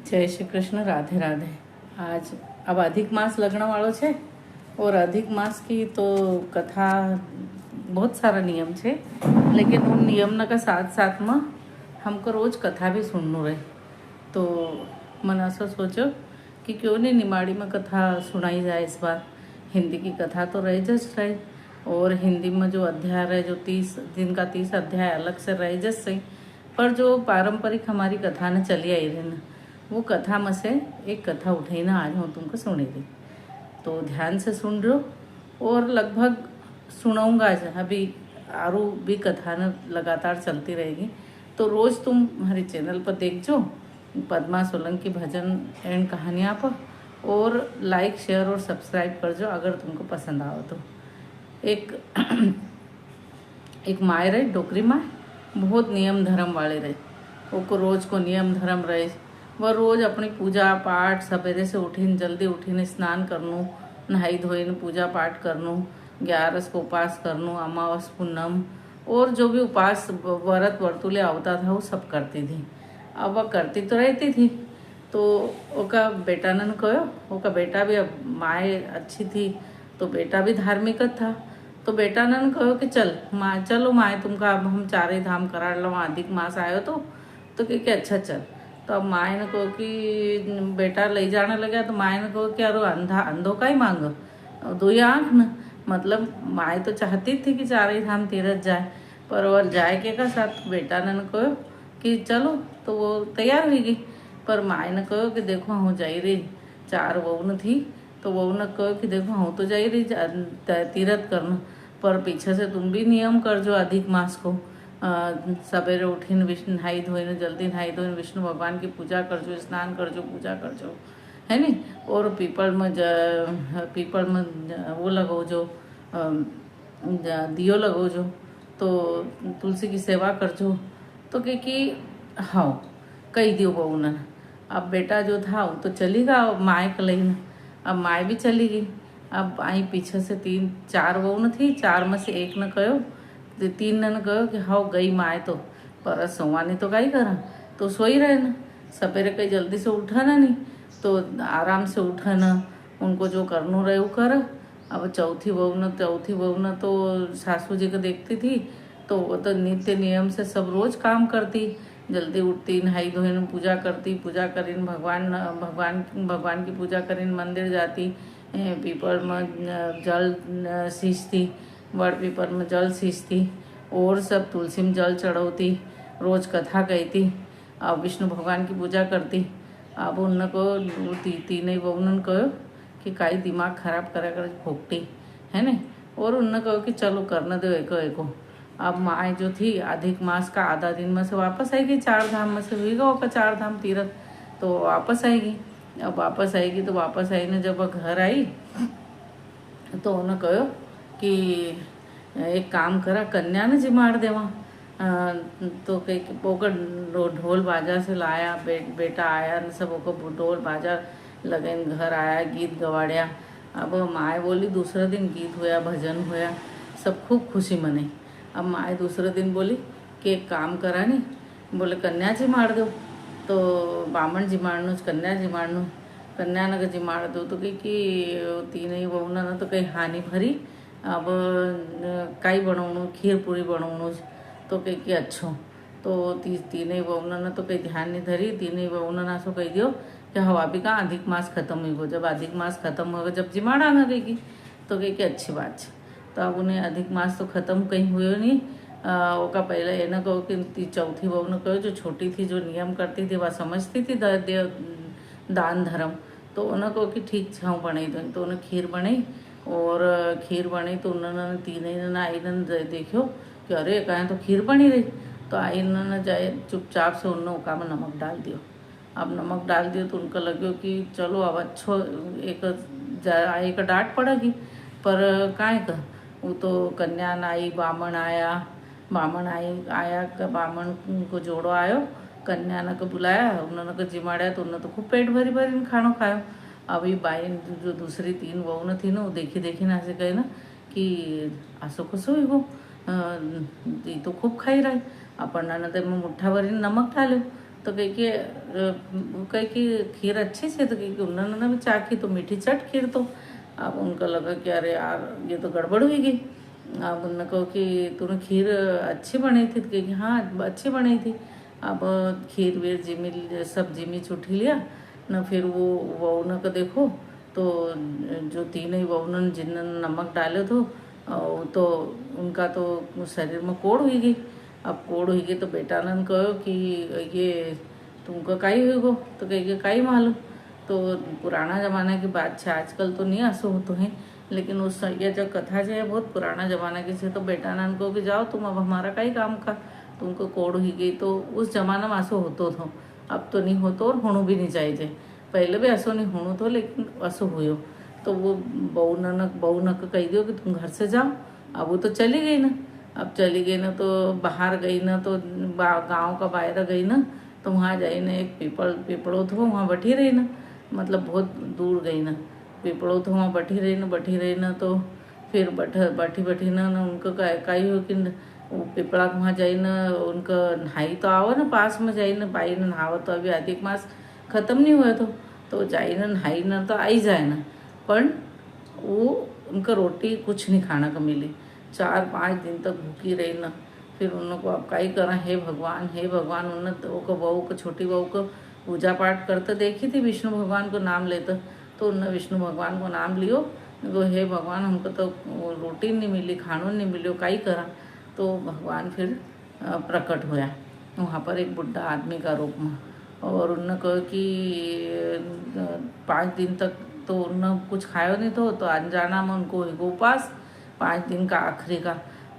जय श्री कृष्ण। राधे राधे। आज अब अधिक मास लगने वालों छे और अधिक मास की तो कथा बहुत सारा नियम छे, लेकिन उन नियम का साथ साथ में हमको रोज कथा भी सुनना रहे। तो मन ऐसा सोचो कि क्यों नहीं निमाड़ी में कथा सुनाई जाए। इस बार हिंदी की कथा तो रह जस्ट रहे, और हिंदी में जो अध्याय रहे, जो 30 दिन का 30 अध्याय अलग से रह जस्ट सही, पर जो पारंपरिक हमारी कथा ने चली आई रही ना, वो कथा में से एक कथा उठाई ना आज हूँ तुमको सुनी दी। तो ध्यान से सुन लो, और लगभग सुनाऊंगा आज। अभी आरू भी कथा न लगातार चलती रहेगी, तो रोज़ तुम हमारे चैनल पर देखो पद्मा सोलंकी भजन एंड कहानियाँ पर, और लाइक शेयर और सब्सक्राइब कर जो अगर तुमको पसंद आओ तो। एक माए रहे, डोकरी माए, बहुत नियम धर्म वाले रहे। वो को रोज़ को नियम धर्म रहे। वह रोज़ अपनी पूजा पाठ सवेरे से उठीन जल्दी उठीने स्नान करनू, नहाई धोईने पूजा पाठ करनू, 11 को उपास करनू, अमावस पूनम और जो भी उपास व्रत वर्तुले आवता था वो सब करती थी। अब वह करती तो रहती थी, तो ओका बेटा ने कहो, ओका बेटा भी, अब माए अच्छी थी तो बेटा भी धार्मिक था। तो बेटा ने कहो कि चलो माए तुमका अब हम चारे धाम करा लो, अधिक मास आयो तो कि अच्छा चल। तो अब माए ने कहो कि बेटा ले जाने लगा, तो माए ने कहो कि अरे अंधो का ही मांगो, दो ही आँख न। मतलब माए तो चाहती थी कि चारे धाम तीरथ जाए, पर और जाए के का साथ बेटा ने कहो कि चलो, तो वो तैयार हुई गई। पर माए ने कहो कि देखो हूँ जाई रही, 4 वहू थी, तो वहू ने कहो कि देखो हूँ तो जाई रही तीरथ करना, पर पीछे से तुम भी नियम कर जो अधिक मास को। सवेरे उठीने विष्णु नहाई धोईने जल्दी नहाई धोईने विष्णु भगवान की पूजा कर जो, स्नान कर जो, पूजा कर जो, है नी। और पीपल में वो लगो जो दियो लगो जो, तो तुलसी की सेवा कर जो। तो कि हाँ कही दियो बहू ने। अब बेटा जो था वो तो चली गया माए को लेने। अब माए भी चली गई। अब आई पीछे से 3-4 वहू थी, 4 में से एक ने कहो, 3 ने कहो कि हाँ गई माए, तो पर सोवानी तो गई करा, तो सोई रहे ना। सवेरे कहीं जल्दी से उठा ना नहीं, तो आराम से उठा ना, उनको जो करना रहे वो कर। अब चौथी बहू ने तो सासू जी को देखती थी, तो वो तो नित्य नियम से सब रोज़ काम करती, जल्दी उठती, नहाई धोईने पूजा करती, पूजा करीन भगवान की पूजा करीन मंदिर जाती, पीपल में जल सींचती, बड़ पीपल में जल सींचती, और सब तुलसी में जल चढ़ाती, रोज़ कथा कहती, अब विष्णु भगवान की पूजा करती। अब उनको तीनों बहू ने कहो कि काई दिमाग खराब करा कर भोगती है ने, और उन्होंने कहो कि चलो करने दो एको। अब माए जो थी अधिक मास का आधा दिन में से वापस आएगी, 4 धाम में से हुई गया 4 धाम तीरथ, तो वापस आएगी। अब वापस आएगी तो वापस आई ने जब घर आई, तो उन्होंने कहो कि एक काम करा, कन्या ने जिमाड़ देवा। तो कहीं पोकर ढोल बाजा से लाया, बेटा आया न सब को ढोल बाजा लगे, घर आया, गीत गवाड़िया। अब माए बोली दूसरे दिन गीत होया, भजन होया, सब खूब खुशी मनाई। अब माए दूसरे दिन बोली कि एक काम करा नहीं, बोले कन्या जिमाड़ दो। तो बामण जिमाड़नू, कन्या जिमाड़नू, कन्या ने जिमाड़ दो। तो कि तीनों बहू ने तो कहीं हानि भरी। अब काई बनावणु, खीर पूरी बनावणु, तो कहीं अच्छो। तो तीनों बहू ने तो कहीं ध्यान नहीं धरी। तीनों बहू ने सो कही दियो कि हवा भी कहाँ अधिक मास खत्म हुई गो। जब अधिक मास खत्म होगा, जब जिमाड़ आना रहेगी, तो कहीं अच्छी बात है। तो अब उन्हें अधिक मास तो खत्म कहीं हुए नहीं। ओका पहले ये न कहो कि चौथी बहू ने कहो, जो छोटी थी, जो नियम करती थी, वह समझती थी दान धर्म, तो उन्हें कहो कि ठीक छाँव बनाई दो। तो उन्हें खीर बनाई, और खीर बनी तो उन्होंने तीनों ने आई ने देखो कि अरे कहें तो खीर बनी रही। तो आई ने जाए चुपचाप से उन्होंने ओका में नमक डाल दियो। अब नमक डाल दियो तो उनको लगे कि चलो अब अच्छो एक डांट पड़ेगी, पर काहे का वो तो कन्या न आई, बामण आया, बामण को जोड़ो आयो, कन्या ने को बुलाया, उन्होंने को जिमाड़ा, तो उन्होंने तो खूब पेट भरी भरी खानो खायो। अभी बाई जो दूसरी 3 बहू न थी ना, वो देखी ना ऐसे कहे ना कि आसो कसो हो, ये तो खूब खाई रही। अपन ने तो मुठ्ठा भरी नमक डालो, तो कही कि खीर अच्छी से, तो कही कि उन्होंने भी चाखी तो मीठी चट खीर। तो अब उनको लगा कि अरे यार ये तो गड़बड़ हुई गई। अब उन्होंने कहा कि तूने खीर अच्छी बनी थी, तो कही कि हाँ अच्छी बनी थी। अब खीर वीर जिमी सब जिमी चुठी लिया न, फिर वो वहुन को देखो तो जो तीनों वहुन जिन्होंने नमक डाले तो उनका तो शरीर में कोड़ हुई गई। अब कोड़ हुई गई तो बेटा ने कहो कि ये तुमको काई हुई गो, तो कही काई मालूम। तो पुराना ज़माना की बात है, आजकल तो नहीं आंसू होते हैं, लेकिन उस ये जो कथा जो है बहुत पुराना ज़माना की से। तो बेटा ने कहो कि जाओ तुम अब हमारा काई काम का, तुमको कोड़ हुई गई। तो उस जमाना में आंसू होतो थो, अब तो नहीं होतो और होणु भी नहीं चाहिए। पहले भी ऐसो नहीं होणु थो, लेकिन ऐसो हुयो। तो वो बहू न कही दियो कि तुम घर से जाओ। अब वो तो चली गई ना। अब चली गई ना तो बाहर गई ना, तो गांव का बाहर गई ना, तो वहाँ जाई ना एक पीपड़ो थो, वहाँ बैठी रही ना, मतलब बहुत दूर गई ना। पीपड़ो थो वहाँ बैठी रही ना तो फिर बैठी ना उनको कही हो कि वो पिपड़ा के वहाँ जाई ना, उनका नहाई तो आओ ना, पास में जाई ना बाई ने नहावा। तो अभी अधिक मास खत्म नहीं हुआ तो जाई ना नहाई ना तो आई जाए ना, पर वो उनका रोटी कुछ नहीं खाना का मिली। 4-5 दिन तक भूखी रही ना। फिर उनको अब का ही करा, हे भगवान। उन्होंने तो को बहू को, छोटी बहू को पूजा पाठ करते देखी थी, विष्णु भगवान को नाम लेते। तो उन्होंने विष्णु भगवान को नाम लियो, वो हे भगवान हमको तो रोटी नहीं मिली, खानों नहीं मिलो, का ही करा। तो भगवान फिर प्रकट होया वहाँ पर एक बुढ़ा आदमी का रूप में, और उन्होंने कहा कि 5 दिन तक तो उन्होंने कुछ खाया नहीं तो अनजाना में उनको एगो उपास 5 दिन का आखिरी का।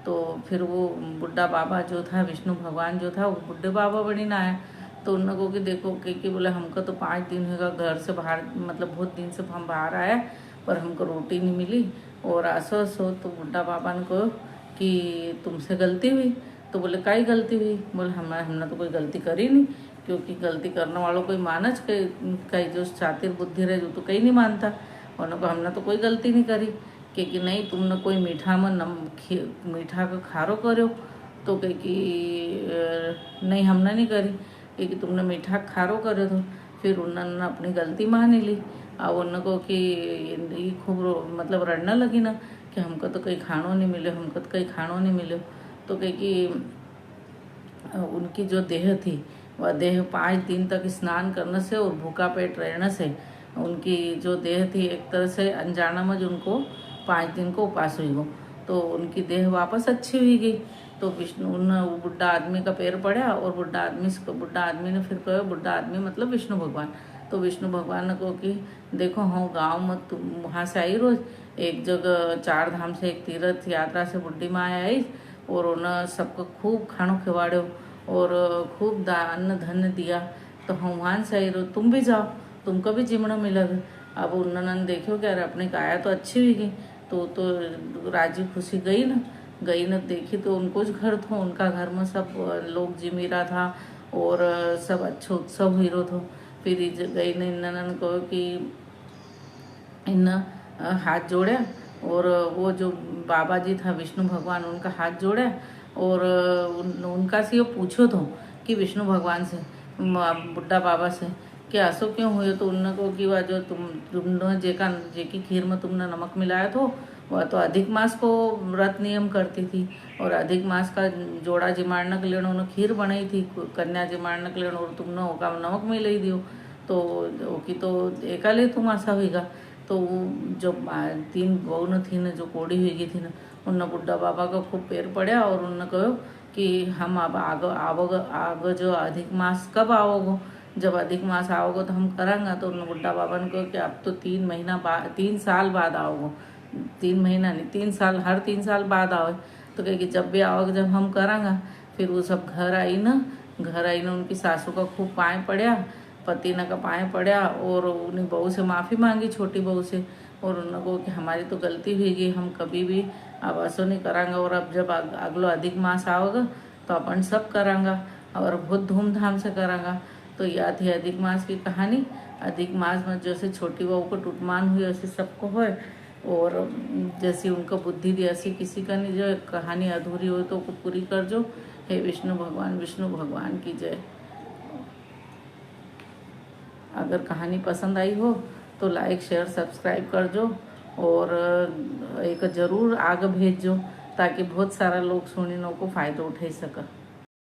तो फिर वो बुढ़ा बाबा जो था, विष्णु भगवान जो था, वो बुढ़े बाबा बनी ना आया। तो उन्होंने को कि देखो कि बोले हमको तो 5 दिन होगा घर से बाहर, मतलब बहुत दिन से हम बाहर आए, पर हमको रोटी नहीं मिली और आसो। तो बुढ़ा बाबा ने कहो कि तुमसे गलती हुई। तो बोले काई गलती हुई? बोले हमने तो कोई गलती करी नहीं, क्योंकि गलती करने वालों कोई मानच कई जो चातिर बुद्धि रहे जो तो कहीं नहीं मानता। उन्होंने हमने तो कोई गलती नहीं करी। कि नहीं तुमने कोई मीठा में मीठा का खारो करो। तो कह कि नहीं हमने नहीं करी, कि तुमने मीठा खारो करे। तो फिर उन्होंने अपनी गलती मान ली। अब उन्होंने को कि ये खूब मतलब रड़ने लगी ना कि हमको तो कहीं खानों नहीं मिले, हमको तो कहीं खानों नहीं मिले। तो कह कि उनकी जो देह थी वह देह 5 दिन तक स्नान करने से और भूखा पेट रहने से उनकी जो देह थी एक तरह से अनजाना में जो उनको 5 दिन को उपास हुई हो, तो उनकी देह वापस अच्छी हुई गई। तो विष्णु वो बुढ़ा आदमी का पैर पड़ा और बुढ़ा आदमी ने फिर कहा, बुढ़ा आदमी मतलब विष्णु भगवान। तो विष्णु भगवान ने कहो कि देखो हाँ गाँव में तुम वहाँ से आई रोज, एक जगह 4 धाम से एक तीर्थ यात्रा से बुढ़ी माँ आई और उन्हें सबको खूब खानो खिवाड़ो और खूब दान धन दिया। तो हम वहाँ से आई रोज, तुम भी जाओ, तुमको भी जिमना मिलेगा। अब उन्होंने देखो कि अरे अपनी काया तो अच्छी हुई गई। तो राजी खुशी गई ना देखी तो उनको घर था, उनका घर में सब लोग जिमीरा था और सब अच्छे उत्सव हीरो थो। फिर गई ने इन्होंने कहो कि इन हाथ जोड़ा और वो जो बाबा जी था विष्णु भगवान, उनका हाथ जोड़ा और उनका से ये पूछो तो कि विष्णु भगवान से, बुढ़ा बाबा से कि ऐसो क्यों हुए। तो उन्होंने को कि वह जो तुमने जेकी खीर में तुमने नमक मिलाया तो वह तो अधिक मास को व्रत नियम करती थी और अधिक मास का जोड़ा जिमाड़ने के लिए उन्होंने खीर बनाई थी, कन्या जिमाड़ने के लिए, और तुमने होगा नमक मिला ही दियो तो ओकी तो एकाले तुम ऐसा होगा। तो जो 3 बहू न थी न जो कोड़ी हुई थी न, उन बुढ़ा बाबा का खूब पैर पड़ा और उन्होंने कहो कि हम अब आग जो अधिक मास कब आओगे, जब अधिक मास आओगे तो हम करेंगे। तो उन बुढ़ा बाबा ने कहो कि अब तो 3 साल बाद आओगे, 3 महीना नहीं 3 साल, हर 3 साल बाद आओ। तो कहे कि जब भी आओगे जब हम करेंगे। फिर वो सब घर आई ना उनकी सासू का खूब पाँव पड़ा, पति ने का पाँव पड़ा और उन्हें बहू से माफ़ी मांगी, छोटी बहू से, और उन्होंने को कि हमारी तो गलती हुई गई, हम कभी भी अब ऐसा नहीं करांगे और अब जब अगलो अधिक मास आओगा तो अपन सब करांगा और बहुत धूमधाम से करांगा। तो यह थी अधिक मास की कहानी। अधिक मास में जैसे छोटी बहू को टूटमान हुई वैसे सबको हो, और जैसी उनका बुद्धि दी ऐसी किसी का नहीं। जो कहानी अधूरी हो तो पूरी कर जो। हे विष्णु भगवान की जय। अगर कहानी पसंद आई हो तो लाइक शेयर सब्सक्राइब कर जो और एक ज़रूर आगे भेज जो ताकि बहुत सारा लोग सुनिनो को फ़ायदा उठा सके।